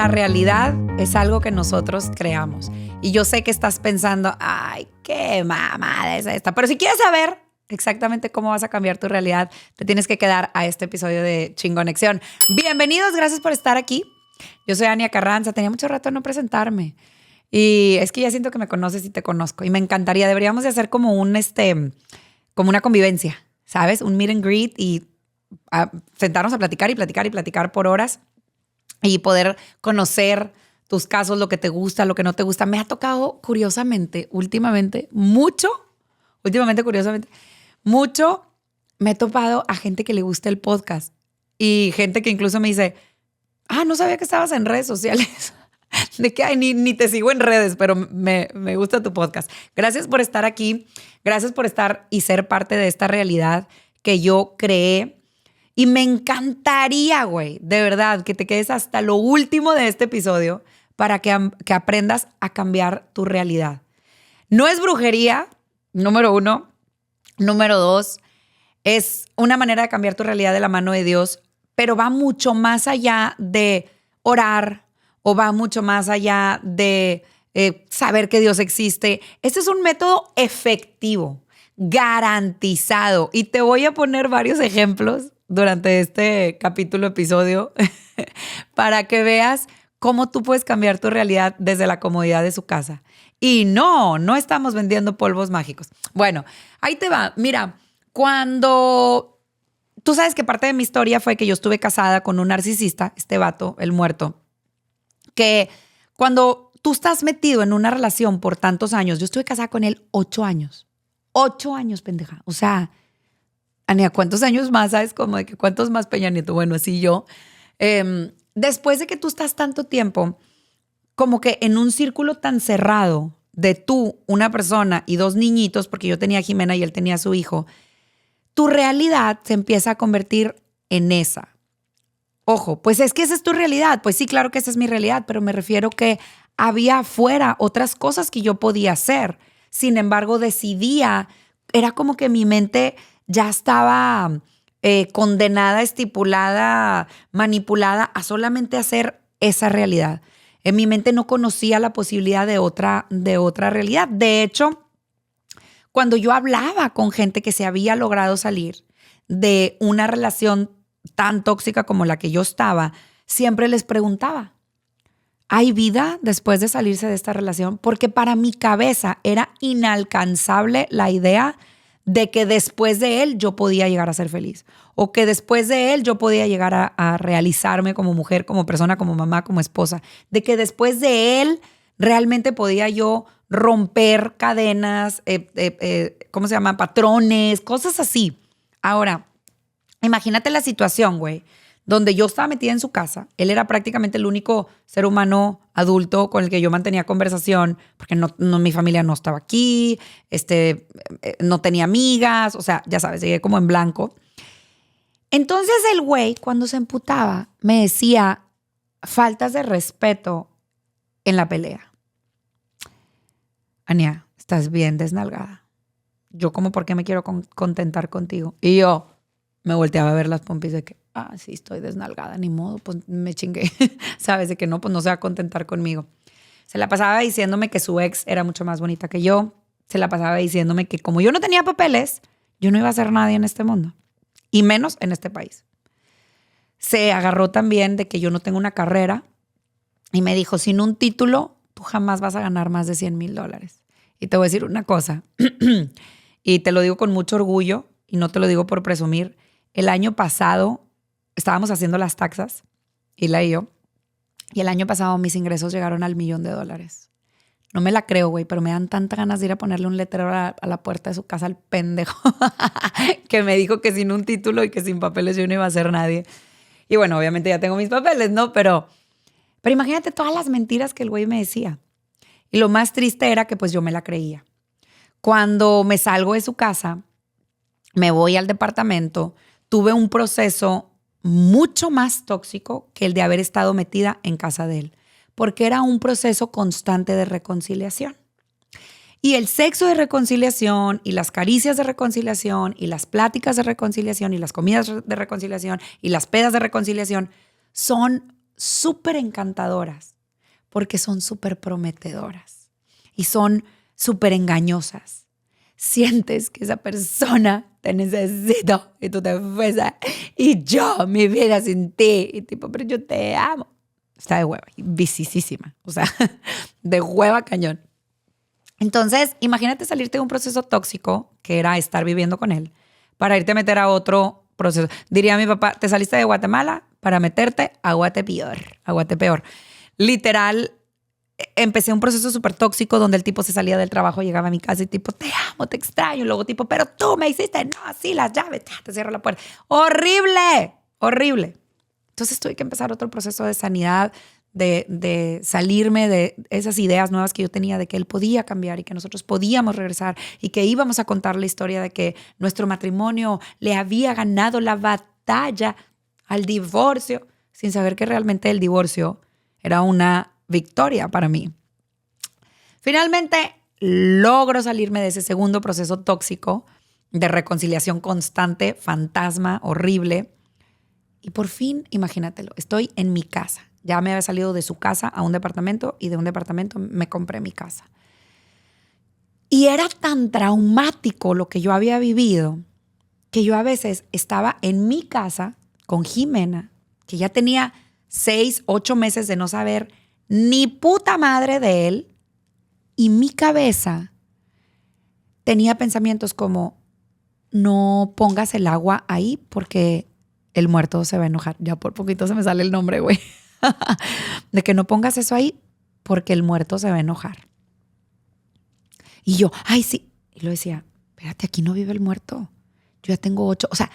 la realidad es algo que nosotros creamos. Y yo sé que estás pensando, ay, qué mamada es esta. Pero si quieres saber exactamente cómo vas a cambiar tu realidad, te tienes que quedar a este episodio de Chingonexión. Bienvenidos, gracias por estar aquí. Yo soy Ania Carranza, tenía mucho rato de no presentarme. Y es que ya siento que me conoces y te conozco. Y me encantaría, deberíamos de hacer como como una convivencia, ¿sabes? Un meet and greet y sentarnos a platicar y platicar y platicar por horas y poder conocer tus casos, lo que te gusta, lo que no te gusta. Me ha tocado, curiosamente, mucho me he topado a gente que le gusta el podcast y gente que incluso me dice, no sabía que estabas en redes sociales. De que ni te sigo en redes, pero me gusta tu podcast. Gracias por estar aquí. Gracias por estar y ser parte de esta realidad que yo creé. Y me encantaría, güey, de verdad, que te quedes hasta lo último de este episodio para que aprendas a cambiar tu realidad. No es brujería, número 1. Número 2, es una manera de cambiar tu realidad de la mano de Dios, pero va mucho más allá de orar o va mucho más allá de saber que Dios existe. Este es un método efectivo, garantizado. Y te voy a poner varios ejemplos durante este episodio, para que veas cómo tú puedes cambiar tu realidad desde la comodidad de su casa. Y no estamos vendiendo polvos mágicos. Bueno, ahí te va. Mira, cuando tú sabes que parte de mi historia fue que yo estuve casada con un narcisista, este vato, el muerto, que cuando tú estás metido en una relación por tantos años, yo estuve casada con él 8 años. 8 años, pendeja. O sea, Ania, ¿cuántos años más? ¿Sabes? Como de que cuántos más, Peña Nieto. Bueno, así yo. Después de que tú estás tanto tiempo como que en un círculo tan cerrado de tú, una persona y 2 niñitos, porque yo tenía a Jimena y él tenía a su hijo, tu realidad se empieza a convertir en esa. Ojo, pues es que esa es tu realidad. Pues sí, claro que esa es mi realidad, pero me refiero que había afuera otras cosas que yo podía hacer. Sin embargo, era como que mi mente ya estaba condenada, estipulada, manipulada a solamente hacer esa realidad. En mi mente no conocía la posibilidad de otra realidad. De hecho, cuando yo hablaba con gente que se había logrado salir de una relación tan tóxica como la que yo estaba, siempre les preguntaba, ¿hay vida después de salirse de esta relación? Porque para mi cabeza era inalcanzable la idea de que después de él yo podía llegar a ser feliz o que después de él yo podía llegar a realizarme como mujer, como persona, como mamá, como esposa, de que después de él realmente podía yo romper cadenas, ¿cómo se llama? Patrones, cosas así. Ahora, imagínate la situación, güey, donde yo estaba metida en su casa. Él era prácticamente el único ser humano adulto con el que yo mantenía conversación, porque mi familia no estaba aquí, no tenía amigas, o sea, ya sabes, llegué como en blanco. Entonces el güey, cuando se emputaba, me decía faltas de respeto en la pelea. Ania, estás bien desnalgada. Yo como, ¿por qué me quiero contentar contigo? Y yo me volteaba a ver las pompis de que, sí, estoy desnalgada, ni modo, pues me chingué. ¿Sabes? De que no, pues no se va a contentar conmigo. Se la pasaba diciéndome que su ex era mucho más bonita que yo. Se la pasaba diciéndome que como yo no tenía papeles, yo no iba a ser nadie en este mundo. Y menos en este país. Se agarró también de que yo no tengo una carrera y me dijo, sin un título, tú jamás vas a ganar más de $100,000. Y te voy a decir una cosa, y te lo digo con mucho orgullo, y no te lo digo por presumir. El año pasado estábamos haciendo las taxas, Hila y yo, y el año pasado mis ingresos llegaron al $1,000,000. No me la creo, güey, pero me dan tanta ganas de ir a ponerle un letrero a la puerta de su casa al pendejo que me dijo que sin un título y que sin papeles yo no iba a ser nadie. Y bueno, obviamente ya tengo mis papeles, ¿no? Pero imagínate todas las mentiras que el güey me decía. Y lo más triste era que pues yo me la creía. Cuando me salgo de su casa, me voy al departamento, tuve un proceso mucho más tóxico que el de haber estado metida en casa de él, porque era un proceso constante de reconciliación. Y el sexo de reconciliación y las caricias de reconciliación y las pláticas de reconciliación y las comidas de reconciliación y las pedas de reconciliación son súper encantadoras porque son súper prometedoras y son súper engañosas. Sientes que esa persona te necesita y tú te fuerzas y yo, mi vida sin ti. Y tipo, pero yo te amo. Está de hueva, vicísima. O sea, de hueva cañón. Entonces, imagínate salirte de un proceso tóxico, que era estar viviendo con él, para irte a meter a otro proceso. Diría mi papá, te saliste de Guatemala para meterte a Guatepeor. Literal, empecé un proceso súper tóxico donde el tipo se salía del trabajo, llegaba a mi casa y tipo, te amo, te extraño. Y luego tipo, pero tú me hiciste, no, así las llaves, te cierro la puerta. Horrible, horrible. Entonces tuve que empezar otro proceso de sanidad, de salirme de esas ideas nuevas que yo tenía de que él podía cambiar y que nosotros podíamos regresar y que íbamos a contar la historia de que nuestro matrimonio le había ganado la batalla al divorcio, sin saber que realmente el divorcio era una victoria para mí. Finalmente, logro salirme de ese segundo proceso tóxico de reconciliación constante, fantasma, horrible. Y por fin, imagínatelo, estoy en mi casa. Ya me había salido de su casa a un departamento y de un departamento me compré mi casa. Y era tan traumático lo que yo había vivido que yo a veces estaba en mi casa con Jimena, que ya tenía 6, 8 meses de no saber ni puta madre de él, y mi cabeza tenía pensamientos como, no pongas el agua ahí porque el muerto se va a enojar. Ya por poquito se me sale el nombre, güey. De que no pongas eso ahí porque el muerto se va a enojar. Y yo, ay, sí. Y lo decía, espérate, aquí no vive el muerto. Yo ya tengo 8, o sea,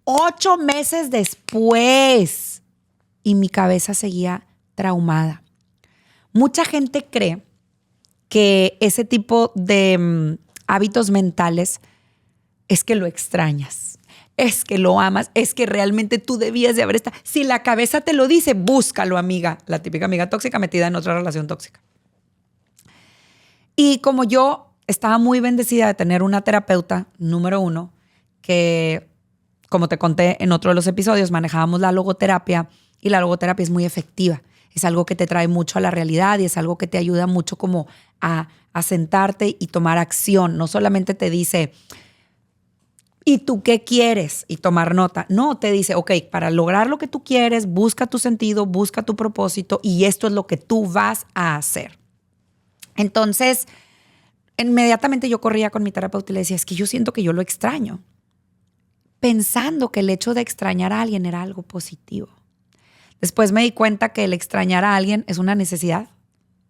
8 meses después. Y mi cabeza seguía traumada. Mucha gente cree que ese tipo de hábitos mentales es que lo extrañas, es que lo amas, es que realmente tú debías de haber estado. Si la cabeza te lo dice, búscalo, amiga. La típica amiga tóxica metida en otra relación tóxica. Y como yo estaba muy bendecida de tener una terapeuta, número 1, que, como te conté en otro de los episodios, manejábamos la logoterapia y la logoterapia es muy efectiva. Es algo que te trae mucho a la realidad y es algo que te ayuda mucho como a sentarte y tomar acción. No solamente te dice, ¿y tú qué quieres? Y tomar nota. No, te dice, ok, para lograr lo que tú quieres, busca tu sentido, busca tu propósito y esto es lo que tú vas a hacer. Entonces, inmediatamente yo corría con mi terapeuta y le decía, es que yo siento que yo lo extraño. Pensando que el hecho de extrañar a alguien era algo positivo. Después me di cuenta que el extrañar a alguien es una necesidad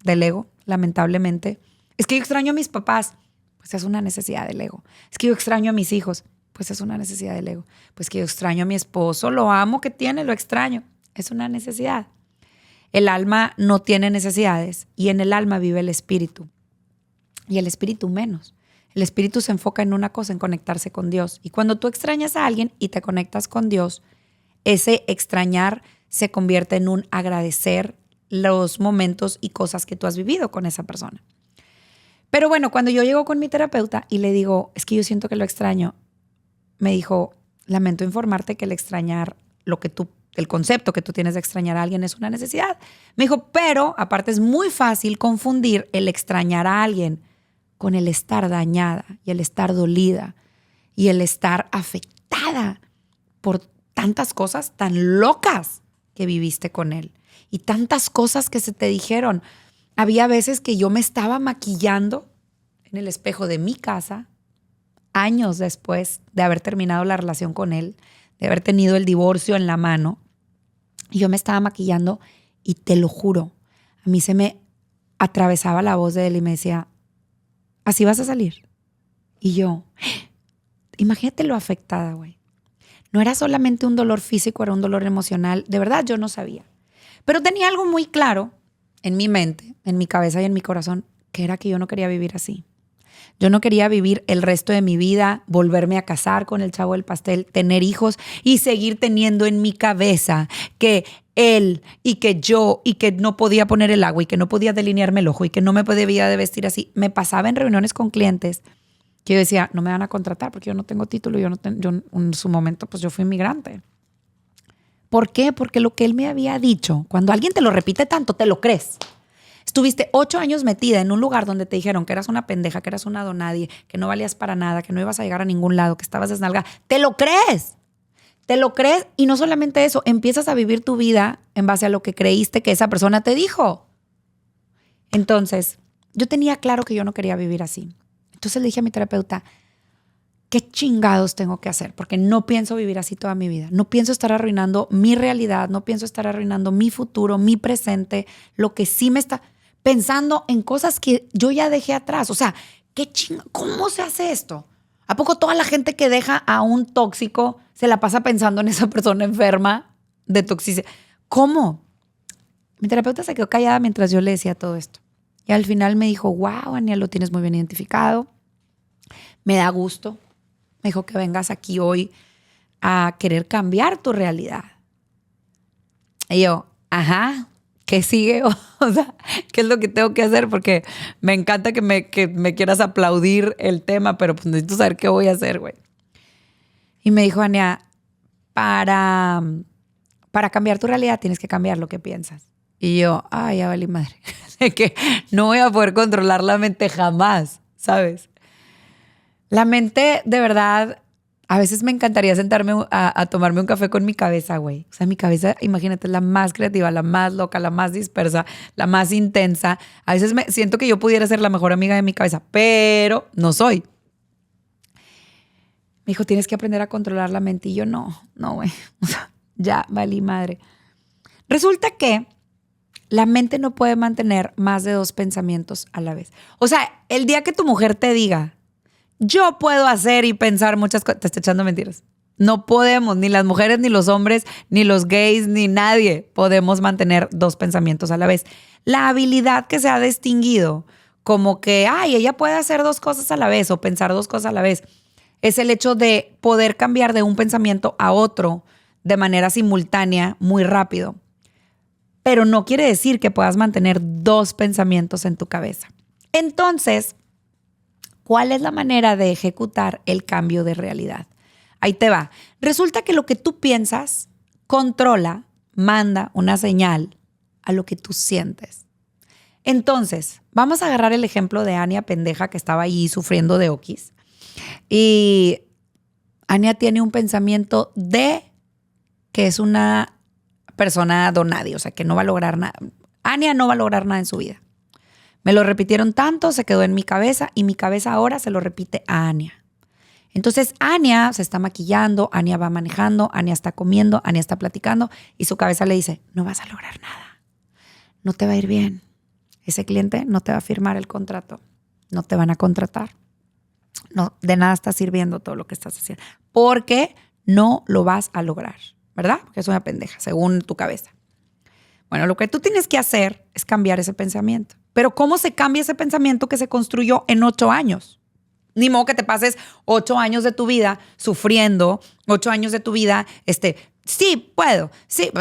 del ego, lamentablemente. Es que yo extraño a mis papás, pues es una necesidad del ego. Es que yo extraño a mis hijos, pues es una necesidad del ego. Pues que yo extraño a mi esposo, lo amo que tiene, lo extraño. Es una necesidad. El alma no tiene necesidades y en el alma vive el espíritu. Y el espíritu menos. El espíritu se enfoca en una cosa, en conectarse con Dios. Y cuando tú extrañas a alguien y te conectas con Dios, ese extrañar se convierte en un agradecer los momentos y cosas que tú has vivido con esa persona. Pero bueno, cuando yo llego con mi terapeuta y le digo, es que yo siento que lo extraño, me dijo, lamento informarte que el extrañar el concepto que tú tienes de extrañar a alguien es una necesidad. Me dijo, pero aparte es muy fácil confundir el extrañar a alguien con el estar dañada y el estar dolida y el estar afectada por tantas cosas tan locas que viviste con él y tantas cosas que se te dijeron. Había veces que yo me estaba maquillando en el espejo de mi casa, años después de haber terminado la relación con él, de haber tenido el divorcio en la mano, y yo me estaba maquillando y te lo juro, a mí se me atravesaba la voz de él y me decía, ¿así vas a salir? Y yo, imagínate lo afectada, güey. No era solamente un dolor físico, era un dolor emocional. De verdad, yo no sabía. Pero tenía algo muy claro en mi mente, en mi cabeza y en mi corazón, que era que yo no quería vivir así. Yo no quería vivir el resto de mi vida, volverme a casar con el chavo del pastel, tener hijos y seguir teniendo en mi cabeza que él y que yo y que no podía poner el agua y que no podía delinearme el ojo y que no me podía de vestir así. Me pasaba en reuniones con clientes que yo decía, no me van a contratar porque yo no tengo título, yo en su momento pues yo fui inmigrante. ¿Por qué? Porque lo que él me había dicho, cuando alguien te lo repite tanto, te lo crees. Estuviste 8 años metida en un lugar donde te dijeron que eras una pendeja, que eras una donadie, que no valías para nada, que no ibas a llegar a ningún lado, que estabas desnalgada. ¡Te lo crees! Te lo crees y no solamente eso, empiezas a vivir tu vida en base a lo que creíste que esa persona te dijo. Entonces, yo tenía claro que yo no quería vivir así. Entonces le dije a mi terapeuta, ¿qué chingados tengo que hacer? Porque no pienso vivir así toda mi vida. No pienso estar arruinando mi realidad, no pienso estar arruinando mi futuro, mi presente, lo que sí me está pensando en cosas que yo ya dejé atrás. O sea, ¿cómo se hace esto? ¿A poco toda la gente que deja a un tóxico se la pasa pensando en esa persona enferma de toxicidad? ¿Cómo? Mi terapeuta se quedó callada mientras yo le decía todo esto. Y al final me dijo, wow, Ania, lo tienes muy bien identificado. Me da gusto. Me dijo que vengas aquí hoy a querer cambiar tu realidad. Y yo, ajá, ¿qué sigue? O sea, ¿qué es lo que tengo que hacer? Porque me encanta que me quieras aplaudir el tema, pero pues necesito saber qué voy a hacer, güey. Y me dijo, Ania, para cambiar tu realidad tienes que cambiar lo que piensas. Y yo, ay, ya valí madre. De que no voy a poder controlar la mente jamás, ¿sabes? La mente, de verdad, a veces me encantaría sentarme a tomarme un café con mi cabeza, güey. O sea, mi cabeza, imagínate, es la más creativa, la más loca, la más dispersa, la más intensa. A veces siento que yo pudiera ser la mejor amiga de mi cabeza, pero no soy. Me dijo, tienes que aprender a controlar la mente. Y yo, no, güey. O sea, ya valí madre. Resulta que la mente no puede mantener más de 2 pensamientos a la vez. O sea, el día que tu mujer te diga, yo puedo hacer y pensar muchas cosas, te está echando mentiras. No podemos, ni las mujeres, ni los hombres, ni los gays, ni nadie podemos mantener 2 pensamientos a la vez. La habilidad que se ha distinguido como que, ay, ella puede hacer 2 cosas a la vez o pensar 2 cosas a la vez, es el hecho de poder cambiar de un pensamiento a otro de manera simultánea, muy rápido. Pero no quiere decir que puedas mantener 2 pensamientos en tu cabeza. Entonces, ¿cuál es la manera de ejecutar el cambio de realidad? Ahí te va. Resulta que lo que tú piensas controla, manda una señal a lo que tú sientes. Entonces, vamos a agarrar el ejemplo de Ania pendeja que estaba ahí sufriendo de oquis. Y Ania tiene un pensamiento de que es una persona donadie, o sea, que no va a lograr nada. Ania no va a lograr nada en su vida. Me lo repitieron tanto, se quedó en mi cabeza y mi cabeza ahora se lo repite a Ania. Entonces Ania se está maquillando, Ania va manejando, Ania está comiendo, Ania está platicando y su cabeza le dice, no vas a lograr nada, no te va a ir bien. Ese cliente no te va a firmar el contrato, no te van a contratar. No, de nada está sirviendo todo lo que estás haciendo porque no lo vas a lograr, ¿verdad? Porque es una pendeja, según tu cabeza. Bueno, lo que tú tienes que hacer es cambiar ese pensamiento. Pero ¿cómo se cambia ese pensamiento que se construyó en 8 años? Ni modo que te pases 8 años de tu vida sufriendo, 8 años de tu vida, sí, puedo, sí.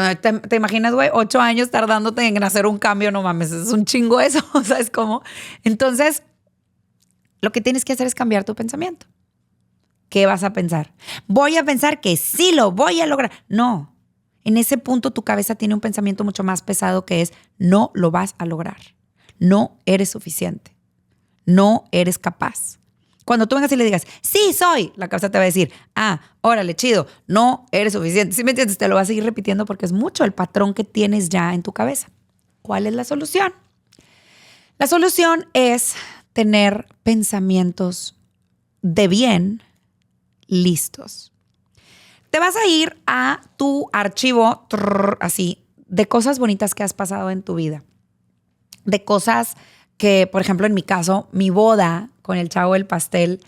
¿Te imaginas, güey? 8 años tardándote en hacer un cambio, no mames, es un chingo eso, ¿sabes cómo? Entonces, lo que tienes que hacer es cambiar tu pensamiento. ¿Qué vas a pensar? Voy a pensar que sí lo voy a lograr. No, en ese punto tu cabeza tiene un pensamiento mucho más pesado que es no lo vas a lograr. No eres suficiente. No eres capaz. Cuando tú vengas y le digas, sí soy, la cabeza te va a decir, órale, chido, no eres suficiente. ¿Sí me entiendes? Te lo vas a seguir repitiendo porque es mucho el patrón que tienes ya en tu cabeza. ¿Cuál es la solución? La solución es tener pensamientos de bien listos. Te vas a ir a tu archivo así de cosas bonitas que has pasado en tu vida. De cosas que, por ejemplo, en mi caso, mi boda con el Chavo del Pastel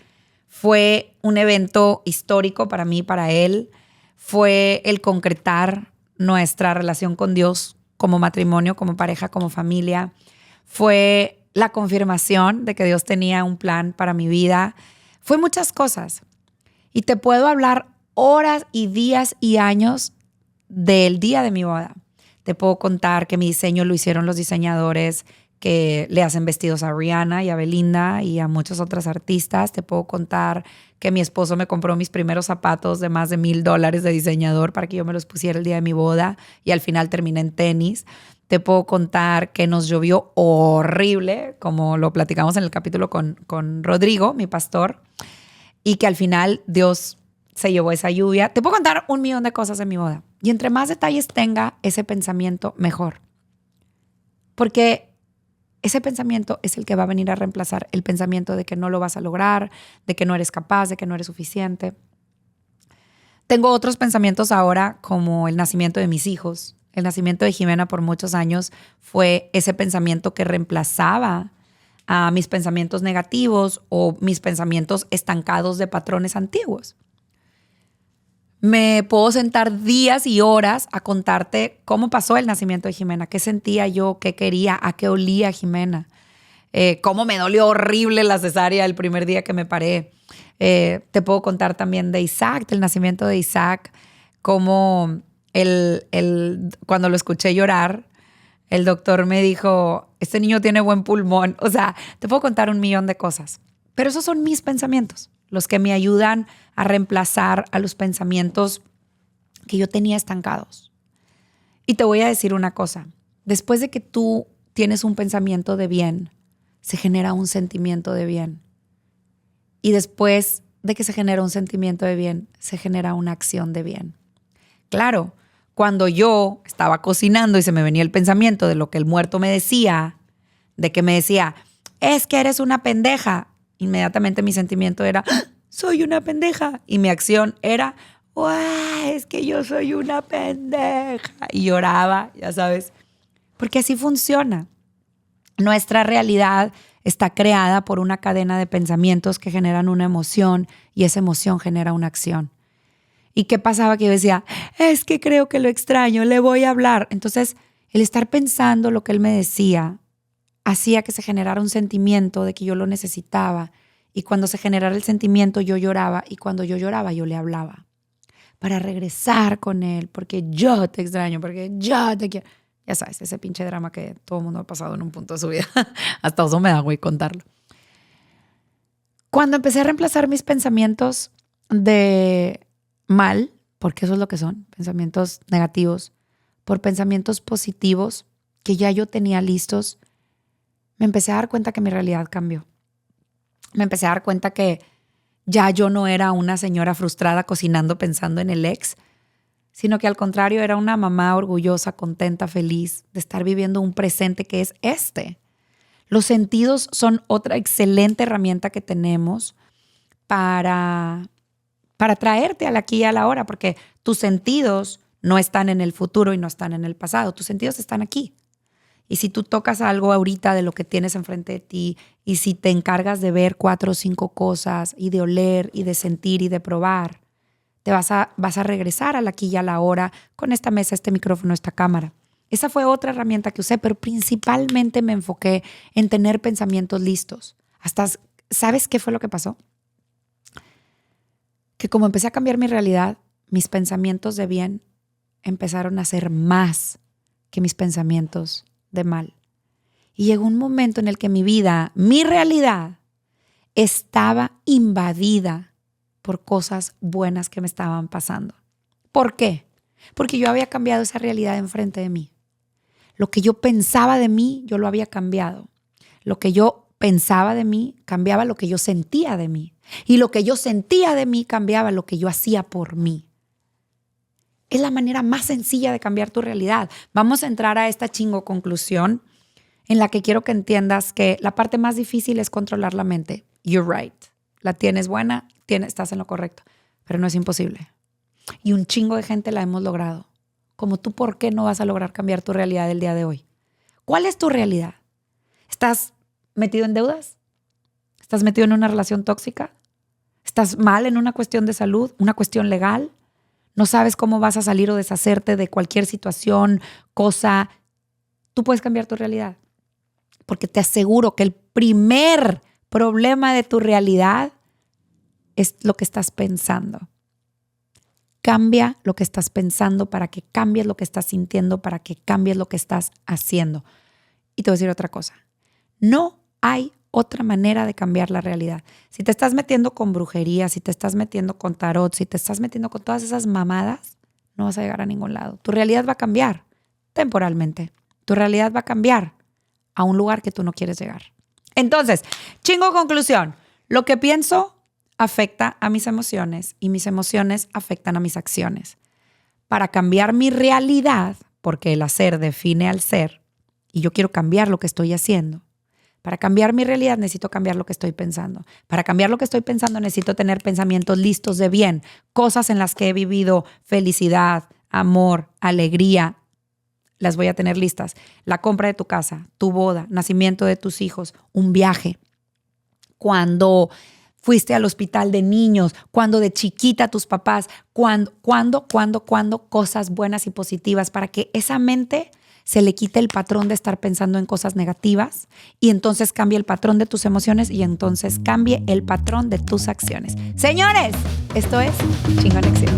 fue un evento histórico para mí, para él. Fue el concretar nuestra relación con Dios como matrimonio, como pareja, como familia. Fue la confirmación de que Dios tenía un plan para mi vida. Fue muchas cosas. Y te puedo hablar horas y días y años del día de mi boda. Te puedo contar que mi diseño lo hicieron los diseñadores que le hacen vestidos a Rihanna y a Belinda y a muchas otras artistas. Te puedo contar que mi esposo me compró mis primeros zapatos de más de $1,000 de diseñador para que yo me los pusiera el día de mi boda y al final terminé en tenis. Te puedo contar que nos llovió horrible, como lo platicamos en el capítulo con Rodrigo, mi pastor, y que al final Dios se llevó esa lluvia. Te puedo contar 1,000,000 de cosas en mi boda. Y entre más detalles tenga ese pensamiento, mejor. Porque ese pensamiento es el que va a venir a reemplazar el pensamiento de que no lo vas a lograr, de que no eres capaz, de que no eres suficiente. Tengo otros pensamientos ahora, como el nacimiento de mis hijos. El nacimiento de Jimena por muchos años fue ese pensamiento que reemplazaba a mis pensamientos negativos o mis pensamientos estancados de patrones antiguos. Me puedo sentar días y horas a contarte cómo pasó el nacimiento de Jimena, qué sentía yo, qué quería, a qué olía Jimena, cómo me dolió horrible la cesárea el primer día que me paré. Te puedo contar también de Isaac, del nacimiento de Isaac, cómo cuando lo escuché llorar, el doctor me dijo, este niño tiene buen pulmón. O sea, te puedo contar 1,000,000 de cosas. Pero esos son mis pensamientos, los que me ayudan a reemplazar a los pensamientos que yo tenía estancados. Y te voy a decir una cosa. Después de que tú tienes un pensamiento de bien, se genera un sentimiento de bien. Y después de que se genera un sentimiento de bien, se genera una acción de bien. Claro, cuando yo estaba cocinando y se me venía el pensamiento de lo que el muerto me decía, de que me decía, es que eres una pendeja, inmediatamente mi sentimiento era, soy una pendeja. Y mi acción era, es que yo soy una pendeja. Y lloraba, ya sabes, porque así funciona. Nuestra realidad está creada por una cadena de pensamientos que generan una emoción y esa emoción genera una acción. ¿Y qué pasaba? Que yo decía, es que creo que lo extraño, le voy a hablar. Entonces, el estar pensando lo que él me decía hacía que se generara un sentimiento de que yo lo necesitaba. Y cuando se generara el sentimiento, yo lloraba. Y cuando yo lloraba, yo le hablaba para regresar con él, porque yo te extraño, porque yo te quiero. Ya sabes, ese pinche drama que todo el mundo ha pasado en un punto de su vida. Hasta eso me da güey contarlo. Cuando empecé a reemplazar mis pensamientos de mal, porque eso es lo que son, pensamientos negativos, por pensamientos positivos que ya yo tenía listos, me empecé a dar cuenta que mi realidad cambió. Me empecé a dar cuenta que ya yo no era una señora frustrada cocinando pensando en el ex, sino que al contrario era una mamá orgullosa, contenta, feliz de estar viviendo un presente que es este. Los sentidos son otra excelente herramienta que tenemos para traerte al aquí y a la hora, porque tus sentidos no están en el futuro y no están en el pasado, tus sentidos están aquí. Y si tú tocas algo ahorita de lo que tienes enfrente de ti y si te encargas de ver 4 o 5 cosas y de oler y de sentir y de probar, te vas a regresar al aquí y a la hora con esta mesa, este micrófono, esta cámara. Esa fue otra herramienta que usé, pero principalmente me enfoqué en tener pensamientos listos. ¿Sabes qué fue lo que pasó? Que como empecé a cambiar mi realidad, mis pensamientos de bien empezaron a ser más que mis pensamientos de mal. Y llegó un momento en el que mi vida, mi realidad, estaba invadida por cosas buenas que me estaban pasando. ¿Por qué? Porque yo había cambiado esa realidad enfrente de mí. Lo que yo pensaba de mí, yo lo había cambiado. Lo que yo pensaba de mí, cambiaba lo que yo sentía de mí. Y lo que yo sentía de mí, cambiaba lo que yo hacía por mí. Es la manera más sencilla de cambiar tu realidad. Vamos a entrar a esta chingo conclusión en la que quiero que entiendas que la parte más difícil es controlar la mente. You're right. La tienes buena, estás en lo correcto, pero no es imposible. Y un chingo de gente la hemos logrado. Como tú, ¿por qué no vas a lograr cambiar tu realidad el día de hoy? ¿Cuál es tu realidad? ¿Estás metido en deudas? ¿Estás metido en una relación tóxica? ¿Estás mal en una cuestión de salud, una cuestión legal? ¿No sabes cómo vas a salir o deshacerte de cualquier situación, cosa? Tú puedes cambiar tu realidad. Porque te aseguro que el primer problema de tu realidad es lo que estás pensando. Cambia lo que estás pensando para que cambies lo que estás sintiendo, para que cambies lo que estás haciendo. Y te voy a decir otra cosa. No hay otra manera de cambiar la realidad. Si te estás metiendo con brujería, si te estás metiendo con tarot, si te estás metiendo con todas esas mamadas, no vas a llegar a ningún lado. Tu realidad va a cambiar temporalmente. Tu realidad va a cambiar a un lugar que tú no quieres llegar. Entonces, chingo conclusión. Lo que pienso afecta a mis emociones y mis emociones afectan a mis acciones. Para cambiar mi realidad, porque el hacer define al ser, y yo quiero cambiar lo que estoy haciendo. Para cambiar mi realidad necesito cambiar lo que estoy pensando. Para cambiar lo que estoy pensando necesito tener pensamientos listos de bien, cosas en las que he vivido felicidad, amor, alegría. Las voy a tener listas. La compra de tu casa, tu boda, nacimiento de tus hijos, un viaje. Cuando fuiste al hospital de niños, cuando de chiquita tus papás, cuando cosas buenas y positivas para que esa mente se le quite el patrón de estar pensando en cosas negativas y entonces cambie el patrón de tus emociones y entonces cambie el patrón de tus acciones. Señores, esto es Chingonexión.